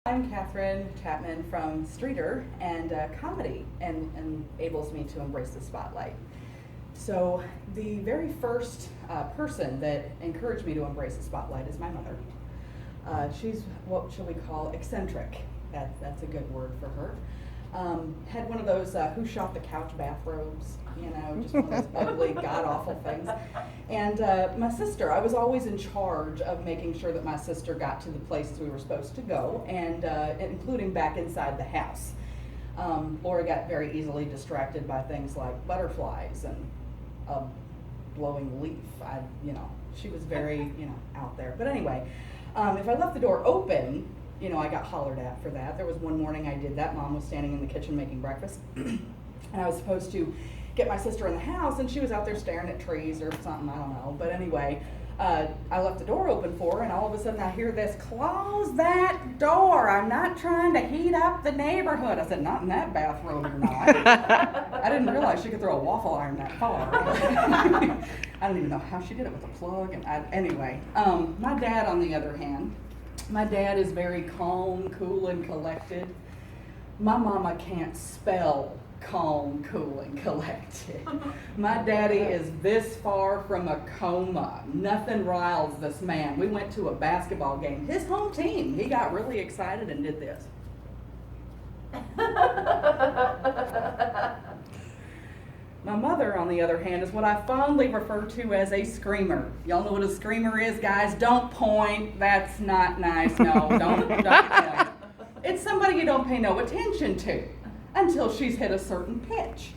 I'm Catherine Chapman from Streeter, and comedy enables me to embrace the spotlight. So the very first person that encouraged me to embrace the spotlight is my mother. She's what shall we call eccentric. That's a good word for her. Had one of those who shot the couch bathrobes, just one of those ugly, god-awful things. And my sister, I was always in charge of making sure that my sister got to the places we were supposed to go, and including back inside the house. Laura got very easily distracted by things like butterflies and a blowing leaf. She was very, out there. But anyway, if I left the door open, I got hollered at for that. There was one morning I did that. Mom was standing in the kitchen making breakfast, and I was supposed to get my sister in the house, and she was out there staring at trees or something, I don't know. But anyway, I left the door open for her, and all of a sudden I hear this, "Close that door. I'm not trying to heat up the neighborhood." I said, "Not in that bathroom, you're not." I didn't realize she could throw a waffle iron that far. I don't even know how she did it with a plug. Anyway, my dad, on the other hand, my dad is very calm, cool, and collected. My mama can't spell calm, cool, and collected. My daddy is this far from a coma. Nothing riles this man. We went to a basketball game. His home team. He got really excited and did this. My mother, on the other hand, is what I fondly refer to as a screamer. Y'all know what a screamer is, guys? Don't point. That's not nice. No, don't point. It's somebody you don't pay no attention to until she's hit a certain pitch.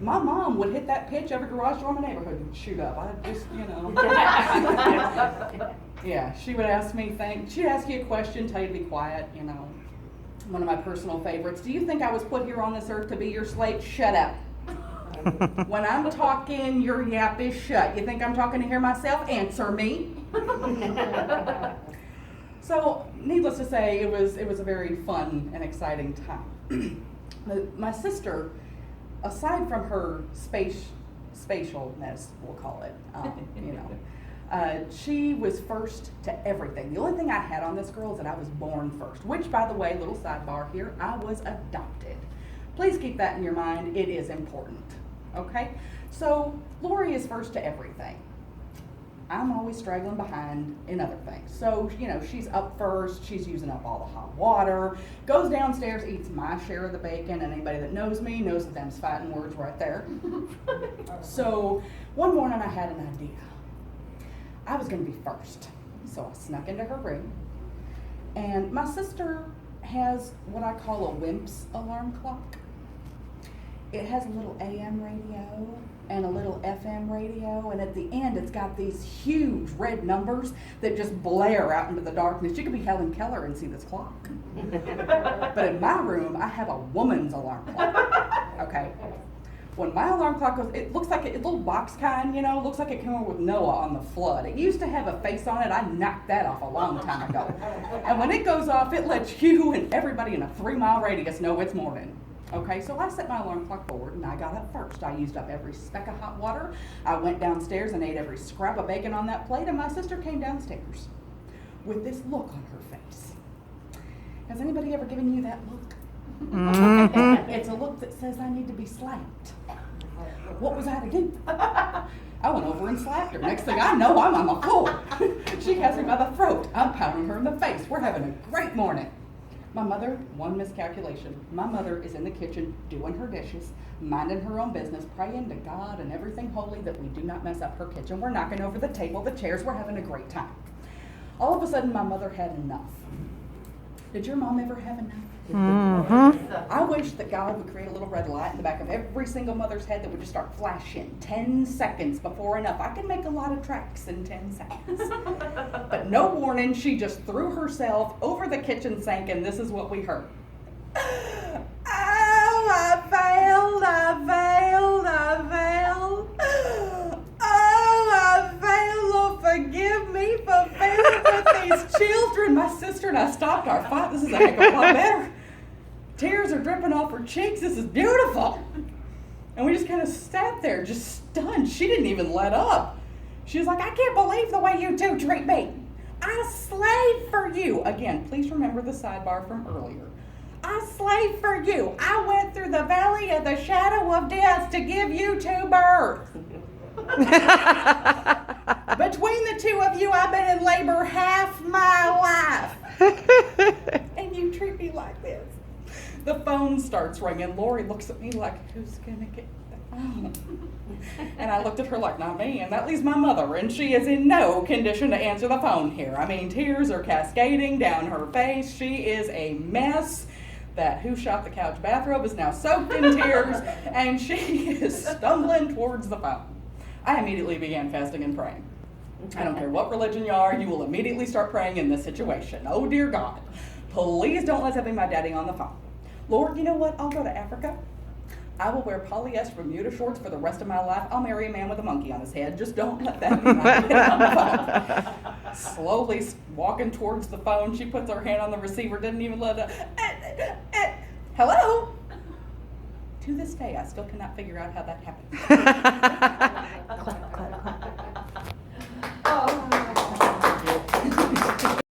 My mom would hit that pitch, every garage door in my neighborhood would shoot up. I just, Yeah, she would ask me she'd ask you a question, tell you to be quiet, One of my personal favorites. Do you think I was put here on this earth to be your slave? Shut up. When I'm talking, your yap is shut. You think I'm talking to hear myself? Answer me. So, needless to say, it was a very fun and exciting time. My sister, aside from her spatialness, we'll call it, she was first to everything. The only thing I had on this girl is that I was born first, which, by the way, little sidebar here, I was adopted. Please keep that in your mind. It is important. Okay? So, Lori is first to everything. I'm always straggling behind in other things. So, she's up first, she's using up all the hot water, goes downstairs, eats my share of the bacon, and anybody that knows me knows that them's fighting words right there. So, one morning I had an idea. I was going to be first. So I snuck into her room, and my sister has what I call a wimp's alarm clock. It has a little AM radio and a little FM radio, and at the end it's got these huge red numbers that just blare out into the darkness. You could be Helen Keller and see this clock. But in my room, I have a woman's alarm clock. Okay. When my alarm clock goes, it looks like a little box kind, looks like it came over with Noah on the flood. It used to have a face on it. I knocked that off a long time ago. And when it goes off, it lets you and everybody in a 3-mile radius know it's morning. Okay, so I set my alarm clock forward, and I got up first. I used up every speck of hot water. I went downstairs and ate every scrap of bacon on that plate, and my sister came downstairs with this look on her face. Has anybody ever given you that look? Mm-hmm. It's a look that says I need to be slapped. What was I to do? I went over and slapped her. Next thing I know, I'm on the floor. She has me by the throat. I'm pounding her in the face. We're having a great morning. My mother, one miscalculation. My mother is in the kitchen doing her dishes, minding her own business, praying to God and everything holy that we do not mess up her kitchen. We're knocking over the table, the chairs. We're having a great time. All of a sudden, my mother had enough. Did your mom ever have enough? Mm-hmm. I wish that God would create a little red light in the back of every single mother's head that would just start flashing 10 seconds before enough. I can make a lot of tracks in 10 seconds. But no warning, she just threw herself over the kitchen sink, and this is what we heard. Oh, I failed. Oh, I failed. Lord, forgive me for failing with these children. My sister and I stopped our fight. This is a heck of a lot better. Tears are dripping off her cheeks. This is beautiful. And we just kind of sat there, just stunned. She didn't even let up. She was like, I can't believe the way you two treat me. I slaved for you. Again, please remember the sidebar from earlier. I slaved for you. I went through the valley of the shadow of death to give you to birth. Between the two of you, I've been in labor half my life. And you treat me like this. The phone starts ringing. Lori looks at me like, who's going to get the phone? And I looked at her like, not me. And that leaves my mother. And she is in no condition to answer the phone here. I mean, tears are cascading down her face. She is a mess. That who shot the couch bathrobe is now soaked in tears. And she is stumbling towards the phone. I immediately began fasting and praying. I don't care what religion you are, you will immediately start praying in this situation. Oh, dear God, please don't let that be my daddy on the phone. Lord, you know what? I'll go to Africa. I will wear polyester Bermuda shorts for the rest of my life. I'll marry a man with a monkey on his head. Just don't let that be my daddy on the phone. Slowly walking towards the phone, she puts her hand on the receiver, didn't even let it. Hello? To this day, I still cannot figure out how that happened.